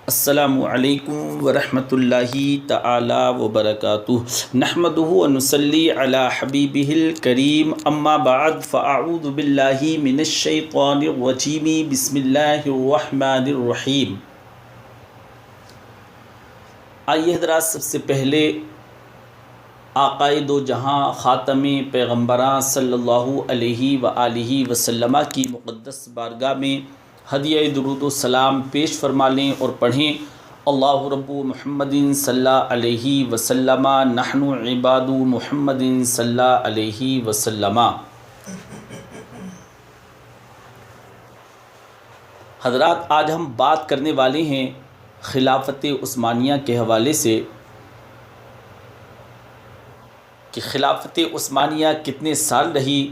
السلام علیکم ورحمۃ اللہ تعالی وبرکاتہ نحمدہ ونصلی علی حبیبہ الکریم اما بعد فاعوذ باللہ من الشیطان الرجیم بسم اللہ الرحمن الرحیم۔ آئیے حضرات، سب سے پہلے آقائے دو جہاں خاتم پیغمبراں صلی اللہ علیہ وآلہ وسلم کی مقدس بارگاہ میں ہدیہ درود و سلام پیش فرما لیں اور پڑھیں۔ اللہ رب محمد صلی اللہ علیہ وسلم نحن عباد محمد صلی اللہ علیہ وسلم۔ حضرات، آج ہم بات کرنے والے ہیں خلافت عثمانیہ کے حوالے سے کہ خلافت عثمانیہ کتنے سال رہی،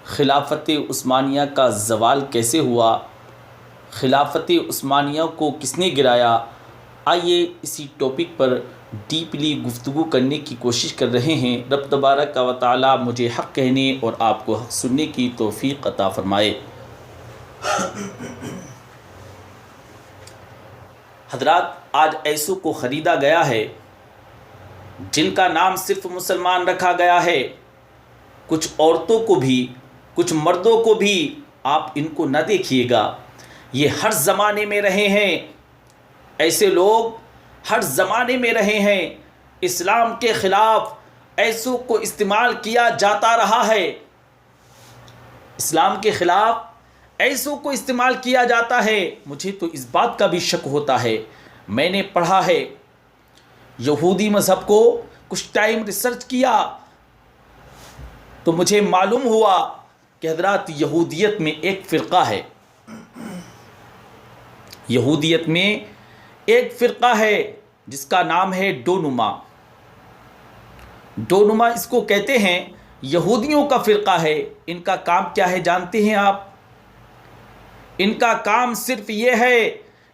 خلافت عثمانیہ کا زوال کیسے ہوا، خلافت عثمانیہ کو کس نے گرایا۔ آئیے اسی ٹاپک پر ڈیپلی گفتگو کرنے کی کوشش کر رہے ہیں۔ رب تبارک و تعالی مجھے حق کہنے اور آپ کو حق سننے کی توفیق عطا فرمائے۔ حضرات، آج ایسوں کو خریدا گیا ہے جن کا نام صرف مسلمان رکھا گیا ہے۔ کچھ عورتوں کو بھی، کچھ مردوں کو بھی آپ ان کو نہ دیکھیے گا، یہ ہر زمانے میں رہے ہیں۔ ایسے لوگ ہر زمانے میں رہے ہیں، اسلام کے خلاف ایسوں کو استعمال کیا جاتا رہا ہے، اسلام کے خلاف ایسوں کو استعمال کیا جاتا ہے۔ مجھے تو اس بات کا بھی شک ہوتا ہے، میں نے پڑھا ہے یہودی مذہب کو، کچھ ٹائم ریسرچ کیا تو مجھے معلوم ہوا کہ حضرات یہودیت میں ایک فرقہ ہے، یہودیت میں ایک فرقہ ہے جس کا نام ہے ڈونما۔ ڈونما اس کو کہتے ہیں، یہودیوں کا فرقہ ہے۔ ان کا کام کیا ہے جانتے ہیں آپ؟ ان کا کام صرف یہ ہے،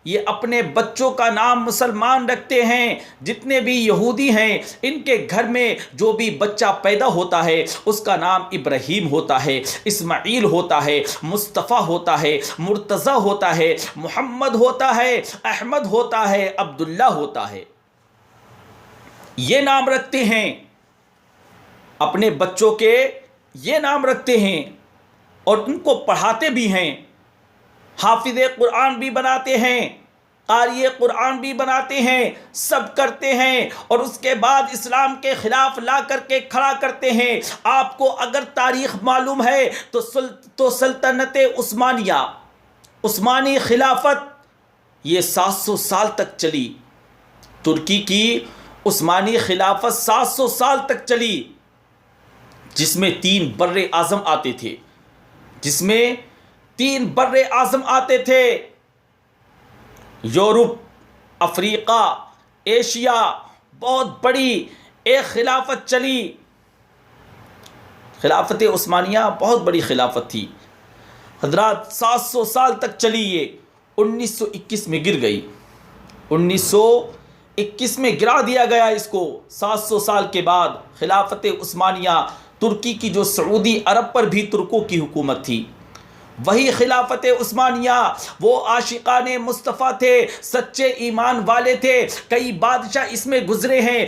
یہ اپنے بچوں کا نام مسلمان رکھتے ہیں۔ جتنے بھی یہودی ہیں، ان کے گھر میں جو بھی بچہ پیدا ہوتا ہے اس کا نام ابراہیم ہوتا ہے، اسماعیل ہوتا ہے، مصطفیٰ ہوتا ہے، مرتضیٰ ہوتا ہے، محمد ہوتا ہے، احمد ہوتا ہے، عبداللہ ہوتا ہے۔ یہ نام رکھتے ہیں اپنے بچوں کے، یہ نام رکھتے ہیں اور ان کو پڑھاتے بھی ہیں، حافظ قرآن بھی بناتے ہیں، قاری قرآن بھی بناتے ہیں، سب کرتے ہیں، اور اس کے بعد اسلام کے خلاف لا کر کے کھڑا کرتے ہیں۔ آپ کو اگر تاریخ معلوم ہے تو سلطنت عثمانیہ، عثمانی خلافت یہ 700 سال تک چلی۔ ترکی کی عثمانی خلافت 700 سال تک چلی، جس میں 3 بر اعظم آتے تھے، جس میں 3 بر اعظم آتے تھے، یورپ، افریقہ، ایشیا، بہت بڑی ایک خلافت چلی۔ خلافت عثمانیہ بہت بڑی خلافت تھی حضرات، 700 سال تک چلی۔ یہ 1921 میں گر گئی، 1921 میں گرا دیا گیا اس کو۔ 700 سال کے بعد خلافت عثمانیہ، ترکی کی جو سعودی عرب پر بھی ترکوں کی حکومت تھی، وہی خلافت عثمانیہ، وہ عاشقان مصطفیٰ تھے، سچے ایمان والے تھے۔ کئی بادشاہ اس میں گزرے ہیں،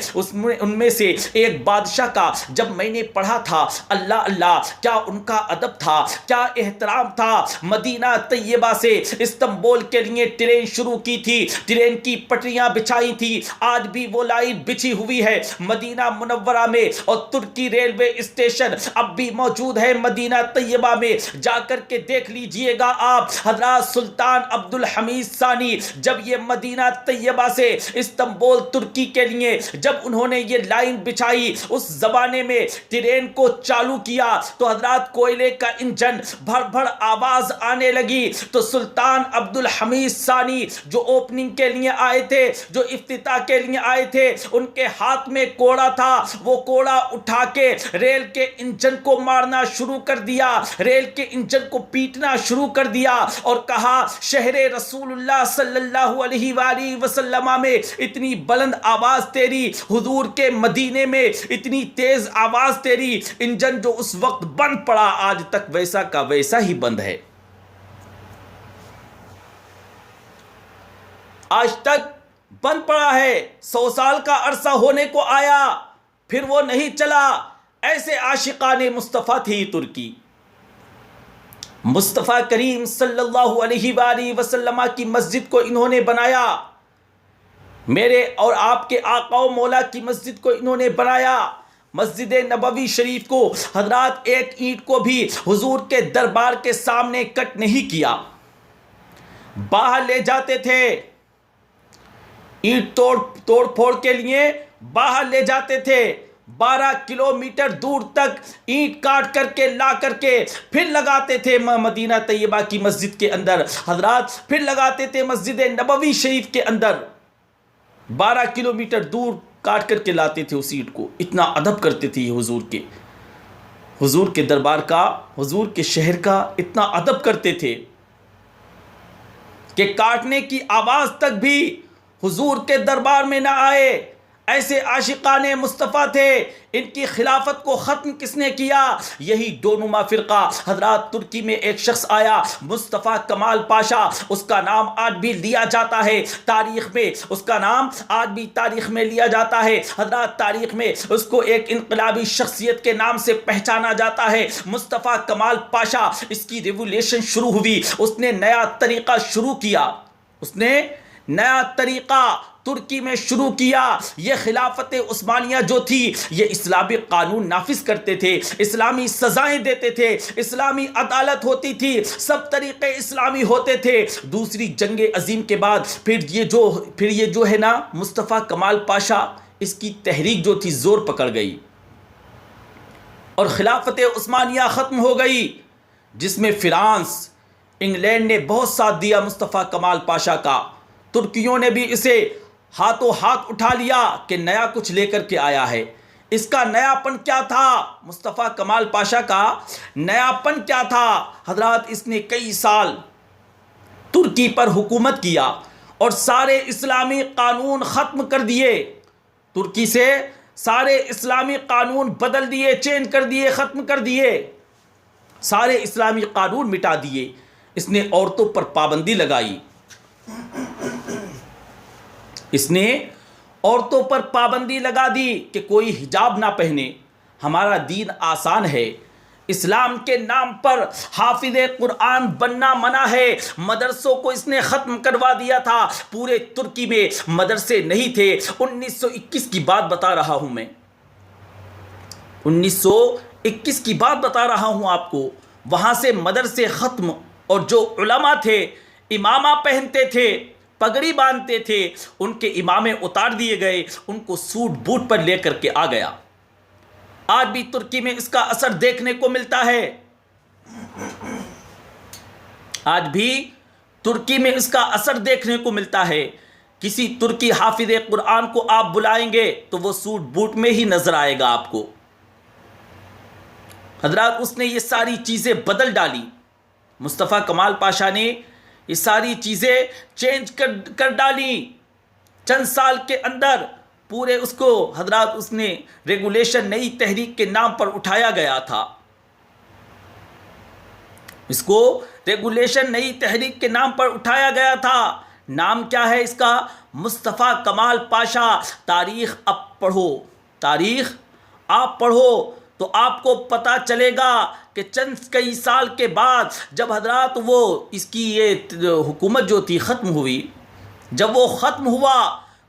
ان میں سے ایک بادشاہ کا جب میں نے پڑھا تھا، اللہ اللہ کیا ان کا ادب تھا، کیا احترام تھا۔ مدینہ طیبہ سے استنبول کے لیے ٹرین شروع کی تھی، ٹرین کی پٹریاں بچھائی تھی، آج بھی وہ لائن بچھی ہوئی ہے مدینہ منورہ میں، اور ترکی ریلوے اسٹیشن اب بھی موجود ہے مدینہ طیبہ میں، جا کر کے دیکھ لیجئے گا آپ۔ حضرات سلطان عبد الحمید ثانی جب یہ مدینہ طیبہ سے استنبول ترکی کے لیے جب انہوں نے یہ لائن بچھائی، اس زمانے میں ٹرین کو چالو کیا تو حضرات کوئلے کا انجن بھڑ بھڑ آواز آنے لگی، تو سلطان عبد الحمید ثانی جو اوپننگ کے لیے آئے تھے، جو افتتاح کے لیے آئے تھے، ان کے ہاتھ میں کوڑا تھا، وہ کوڑا اٹھا کے ریل کے انجن کو مارنا شروع کر دیا، ریل کے انجن کو پیٹنا شروع کر دیا، اور کہا شہر رسول اللہ صلی اللہ علیہ وآلہ وسلم میں اتنی بلند آواز تیری، حضور کے مدینے میں اتنی تیز آواز تیری، انجن جو اس وقت بند پڑا آج تک ویسا کا ویسا ہی بند ہے۔ آج تک بند پڑا ہے، 100 سال کا عرصہ ہونے کو آیا پھر وہ نہیں چلا۔ ایسے عاشقان مصطفیٰ تھی ترکی۔ مصطفیٰ کریم صلی اللہ علیہ وآلہ وسلم کی مسجد کو انہوں نے بنایا، میرے اور آپ کے آقا و مولا کی مسجد کو انہوں نے بنایا۔ مسجد نبوی شریف کو حضرات ایک اینٹ کو بھی حضور کے دربار کے سامنے کٹ نہیں کیا، باہر لے جاتے تھے، اینٹ توڑ پھوڑ کے لیے باہر لے جاتے تھے۔ 12 کلومیٹر دور تک اینٹ کاٹ کر کے لا کر کے پھر لگاتے تھے مدینہ طیبہ کی مسجد کے اندر حضرات، پھر لگاتے تھے مسجد نبوی شریف کے اندر۔ 12 کلومیٹر دور کاٹ کر کے لاتے تھے اس اینٹ کو۔ اتنا ادب کرتے تھے یہ حضور کے دربار کا، حضور کے شہر کا اتنا ادب کرتے تھے کہ کاٹنے کی آواز تک بھی حضور کے دربار میں نہ آئے۔ ایسے عاشقان مصطفیٰ تھے۔ ان کی خلافت کو ختم کس نے کیا؟ یہی دونما فرقہ حضرات۔ ترکی میں ایک شخص آیا، مصطفیٰ کمال پاشا، اس کا نام آج بھی لیا جاتا ہے تاریخ میں، اس کا نام آج بھی تاریخ میں لیا جاتا ہے حضرات۔ تاریخ میں اس کو ایک انقلابی شخصیت کے نام سے پہچانا جاتا ہے، مصطفیٰ کمال پاشا۔ اس کی ریولیوشن شروع ہوئی، اس نے نیا طریقہ شروع کیا، اس نے نیا طریقہ ترکی میں شروع کیا۔ یہ خلافت عثمانیہ جو تھی یہ اسلامی قانون نافذ کرتے تھے، اسلامی سزائیں دیتے تھے، اسلامی عدالت ہوتی تھی، سب طریقے اسلامی ہوتے تھے۔ دوسری جنگ عظیم کے بعد پھر یہ جو ہے نا مصطفیٰ کمال پاشا، اس کی تحریک جو تھی زور پکڑ گئی اور خلافت عثمانیہ ختم ہو گئی، جس میں فرانس، انگلینڈ نے بہت ساتھ دیا مصطفیٰ کمال پاشا کا۔ ترکیوں نے بھی اسے ہاتھوں ہاتھ اٹھا لیا کہ نیا کچھ لے کر کے آیا ہے۔ اس کا نیا پن کیا تھا؟ مصطفیٰ کمال پاشا کا نیا پن کیا تھا حضرات؟ اس نے کئی سال ترکی پر حکومت کیا اور سارے اسلامی قانون ختم کر دیے، ترکی سے سارے اسلامی قانون بدل دیے، چینج کر دیے، ختم کر دیے، سارے اسلامی قانون مٹا دیے۔ اس نے عورتوں پر پابندی لگائی، اس نے عورتوں پر پابندی لگا دی کہ کوئی حجاب نہ پہنے۔ ہمارا دین آسان ہے، اسلام کے نام پر حافظ قرآن بننا منع ہے۔ مدرسوں کو اس نے ختم کروا دیا تھا، پورے ترکی میں مدرسے نہیں تھے۔ 1921 کی بات بتا رہا ہوں میں، 1921 کی بات بتا رہا ہوں آپ کو۔ وہاں سے مدرسے ختم، اور جو علماء تھے امامہ پہنتے تھے، پگڑی باندھتے تھے، ان کے امامے اتار دیے گئے، ان کو سوٹ بوٹ پر لے کر کے آ گیا۔ آج بھی ترکی میں اس کا اثر دیکھنے کو ملتا ہے، آج بھی ترکی میں اس کا اثر دیکھنے کو ملتا ہے۔ کسی ترکی حافظ قرآن کو آپ بلائیں گے تو وہ سوٹ بوٹ میں ہی نظر آئے گا آپ کو۔ حضرات اس نے یہ ساری چیزیں بدل ڈالی، مصطفیٰ کمال پاشا نے یہ ساری چیزیں چینج کر ڈالی چند سال کے اندر۔ پورے اس کو حضرات اس نے ریگولیشن نئی تحریک کے نام پر اٹھایا گیا تھا، اس کو ریگولیشن نئی تحریک کے نام پر اٹھایا گیا تھا۔ نام کیا ہے اس کا؟ مصطفیٰ کمال پاشا۔ تاریخ اب پڑھو، تاریخ آپ پڑھو تو آپ کو پتہ چلے گا کہ چند کئی سال کے بعد جب حضرات وہ اس کی یہ حکومت جو تھی ختم ہوئی، جب وہ ختم ہوا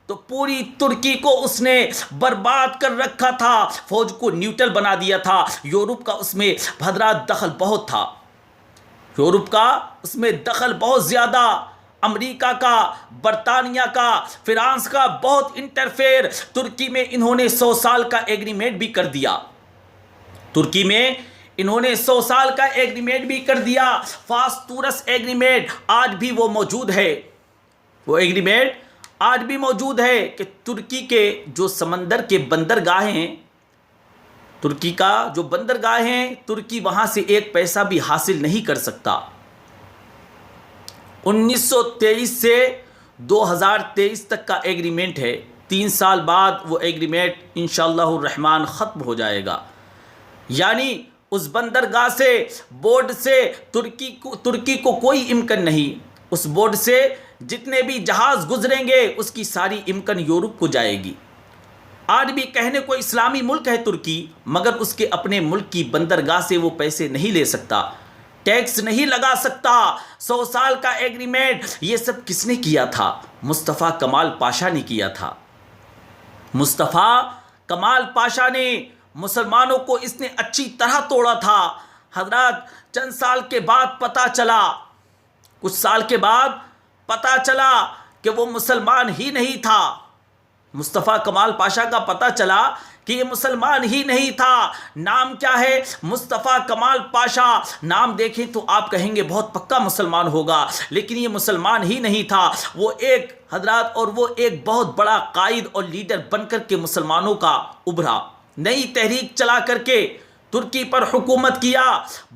تو پوری ترکی کو اس نے برباد کر رکھا تھا، فوج کو نیوٹرل بنا دیا تھا۔ یورپ کا اس میں حضرات دخل بہت تھا، یورپ کا اس میں دخل بہت زیادہ، امریکہ کا، برطانیہ کا، فرانس کا بہت انٹرفیئر۔ ترکی میں انہوں نے 100 سال کا ایگریمنٹ بھی کر دیا، ترکی میں انہوں نے 100 سال کا ایگریمنٹ بھی کر دیا، فاستورس ایگریمنٹ۔ آج بھی وہ موجود ہے، وہ ایگریمنٹ آج بھی موجود ہے کہ ترکی کے جو سمندر کے بندرگاہیں ہیں، ترکی کا جو بندرگاہ ہیں، ترکی وہاں سے ایک پیسہ بھی حاصل نہیں کر سکتا۔ 1923 سے 2023 تک کا ایگریمنٹ ہے، 3 سال بعد وہ ایگریمنٹ انشاءاللہ الرحمن ختم ہو جائے گا۔ یعنی اس بندرگاہ سے، بورڈ سے ترکی کو کوئی امکان نہیں، اس بورڈ سے جتنے بھی جہاز گزریں گے اس کی ساری امکن یورپ کو جائے گی۔ آج بھی کہنے کو اسلامی ملک ہے ترکی، مگر اس کے اپنے ملک کی بندرگاہ سے وہ پیسے نہیں لے سکتا، ٹیکس نہیں لگا سکتا۔ 100 سال کا ایگریمنٹ، یہ سب کس نے کیا تھا؟ مصطفیٰ کمال پاشا نے کیا تھا۔ مصطفیٰ کمال پاشا نے، مسلمانوں کو اس نے اچھی طرح توڑا تھا۔ حضرات چند سال کے بعد پتہ چلا، کچھ سال کے بعد پتہ چلا کہ وہ مسلمان ہی نہیں تھا۔ مصطفیٰ کمال پاشا کا پتہ چلا کہ یہ مسلمان ہی نہیں تھا۔ نام کیا ہے؟ مصطفیٰ کمال پاشا۔ نام دیکھیں تو آپ کہیں گے بہت پکا مسلمان ہوگا، لیکن یہ مسلمان ہی نہیں تھا۔ وہ ایک حضرات اور وہ ایک بہت بڑا قائد اور لیڈر بن کر کے مسلمانوں کا ابھرا، نئی تحریک چلا کر کے ترکی پر حکومت کیا۔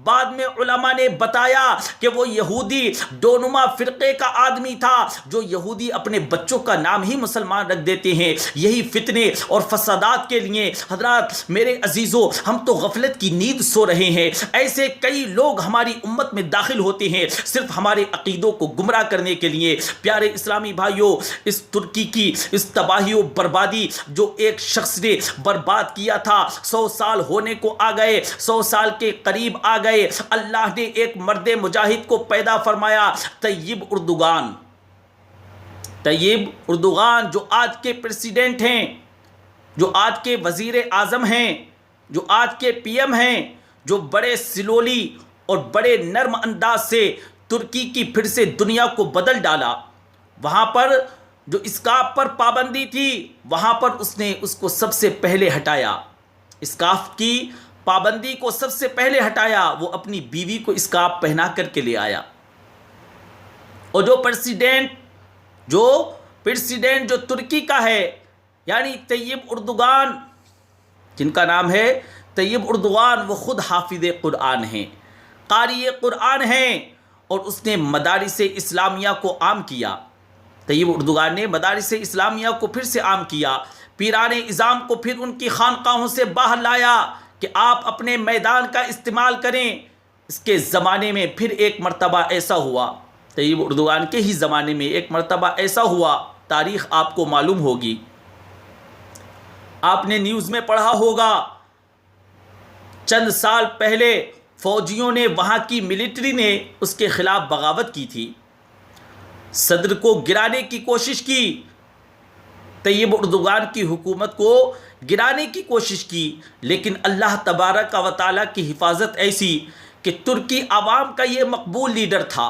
بعد میں علماء نے بتایا کہ وہ یہودی دونما فرقے کا آدمی تھا، جو یہودی اپنے بچوں کا نام ہی مسلمان رکھ دیتے ہیں، یہی فتنے اور فسادات کے لیے۔ حضرات میرے عزیزو، ہم تو غفلت کی نیند سو رہے ہیں۔ ایسے کئی لوگ ہماری امت میں داخل ہوتے ہیں صرف ہمارے عقیدوں کو گمراہ کرنے کے لیے۔ پیارے اسلامی بھائیوں، اس ترکی کی اس تباہی و بربادی جو ایک شخص نے برباد کیا تھا، 100 سال ہونے کو آ گئے، 100 سال کے قریب آ گئے۔ اللہ نے ایک مرد مجاہد کو پیدا فرمایا، طیب اردوغان۔ طیب اردوغان جو آج کے پریزیڈنٹ ہیں، جو آج کے وزیر اعظم ہیں، جو آج کے پی ایم ہیں، جو بڑے سلولی اور بڑے نرم انداز سے ترکی کی پھر سے دنیا کو بدل ڈالا۔ وہاں پر جو اسکاف پر پابندی تھی، وہاں پر اس نے اس کو سب سے پہلے ہٹایا۔ اسکاف کی پابندی کو سب سے پہلے ہٹایا، وہ اپنی بیوی کو اسکاف پہنا کر کے لے آیا۔ اور جو پریزیڈنٹ جو ترکی کا ہے، یعنی طیب اردوغان، جن کا نام ہے طیب اردوغان، وہ خود حافظ قرآن ہیں، قاری قرآن ہیں، اور اس نے مدارس اسلامیہ کو عام کیا۔ طیب اردوغان نے مدارس اسلامیہ کو پھر سے عام کیا، پیران اعظام کو پھر ان کی خانقاہوں سے باہر لایا کہ آپ اپنے میدان کا استعمال کریں۔ اس کے زمانے میں پھر ایک مرتبہ ایسا ہوا، طیب اردوغان کے ہی زمانے میں ایک مرتبہ ایسا ہوا، تاریخ آپ کو معلوم ہوگی، آپ نے نیوز میں پڑھا ہوگا، چند سال پہلے فوجیوں نے، وہاں کی ملٹری نے اس کے خلاف بغاوت کی تھی، صدر کو گرانے کی کوشش کی، طیب اردوغان کی حکومت کو گرانے کی کوشش کی، لیکن اللہ تبارک و تعالیٰ کی حفاظت ایسی کہ ترکی عوام کا یہ مقبول لیڈر تھا۔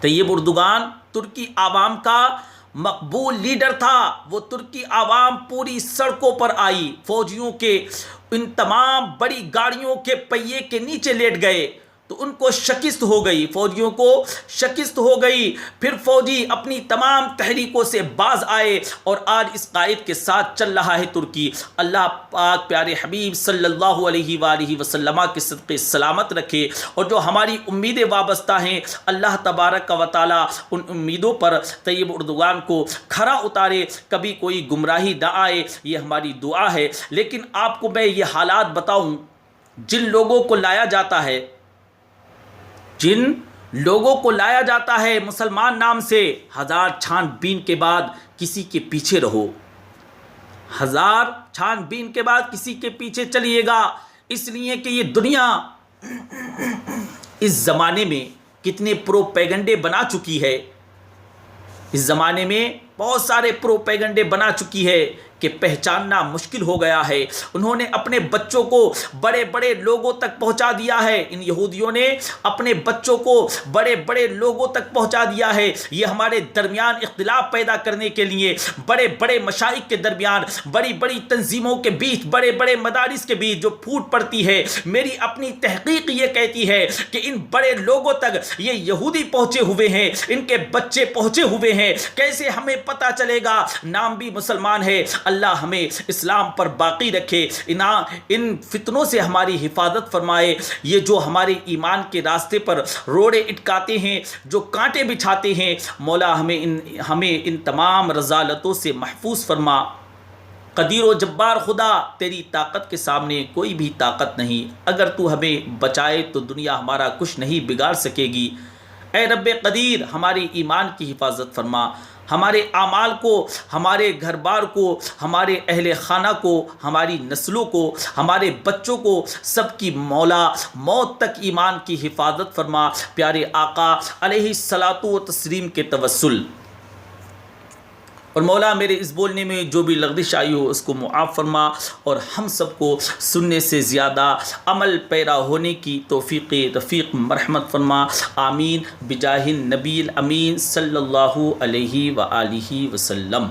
طیب اردوغان ترکی عوام کا مقبول لیڈر تھا۔ وہ ترکی عوام پوری سڑکوں پر آئی، فوجیوں کے ان تمام بڑی گاڑیوں کے پہیے کے نیچے لیٹ گئے تو ان کو شکست ہو گئی، فوجیوں کو شکست ہو گئی۔ پھر فوجی اپنی تمام تحریکوں سے باز آئے اور آج اس قائد کے ساتھ چل رہا ہے ترکی۔ اللہ پاک پیارے حبیب صلی اللہ علیہ وآلہ وسلم کے صدقے سلامت رکھے، اور جو ہماری امیدیں وابستہ ہیں، اللہ تبارک و تعالیٰ ان امیدوں پر طیب اردوغان کو کھرا اتارے، کبھی کوئی گمراہی نہ آئے، یہ ہماری دعا ہے۔ لیکن آپ کو میں یہ حالات بتاؤں، جن لوگوں کو لایا جاتا ہے مسلمان نام سے، 1000 چھان بین کے بعد کسی کے پیچھے رہو، 1000 چھان بین کے بعد کسی کے پیچھے چلیے گا، اس لیے کہ یہ دنیا اس زمانے میں کتنے پروپیگنڈے بنا چکی ہے، اس زمانے میں بہت سارے پروپیگنڈے بنا چکی ہے کہ پہچاننا مشکل ہو گیا ہے۔ انہوں نے اپنے بچوں کو بڑے بڑے لوگوں تک پہنچا دیا ہے، ان یہودیوں نے اپنے بچوں کو بڑے بڑے لوگوں تک پہنچا دیا ہے۔ یہ ہمارے درمیان اختلاف پیدا کرنے کے لیے، بڑے بڑے مشائخ کے درمیان، بڑی بڑی تنظیموں کے بیچ، بڑے بڑے مدارس کے بیچ جو پھوٹ پڑتی ہے، میری اپنی تحقیق یہ کہتی ہے کہ ان بڑے لوگوں تک یہ یہودی پہنچے ہوئے ہیں، ان کے بچے پہنچے ہوئے ہیں۔ کیسے ہمیں پتہ چلے گا؟ نام بھی مسلمان ہے، اللہ ہمیں اسلام پر باقی رکھے، ان فتنوں سے ہماری حفاظت فرمائے۔ یہ جو ہمارے ایمان کے راستے پر روڑے اٹکاتے ہیں، جو کانٹے بچھاتے ہیں، مولا ہمیں ان تمام رذالتوں سے محفوظ فرما۔ قدیر و جبار خدا، تیری طاقت کے سامنے کوئی بھی طاقت نہیں، اگر تو ہمیں بچائے تو دنیا ہمارا کچھ نہیں بگاڑ سکے گی، اے رب قدیر ہمارے ایمان کی حفاظت فرما، ہمارے اعمال کو، ہمارے گھر بار کو، ہمارے اہل خانہ کو، ہماری نسلوں کو، ہمارے بچوں کو، سب کی مولا موت تک ایمان کی حفاظت فرما، پیارے آقا علیہ الصلاۃ والتسلیم کے توسل۔ اور مولا میرے اس بولنے میں جو بھی لغزش آئی ہو اس کو معاف فرما، اور ہم سب کو سننے سے زیادہ عمل پیرا ہونے کی توفیق رفیق مرحمت فرما، آمین بجاہ النبی الامین صلی اللہ علیہ وآلہ وسلم۔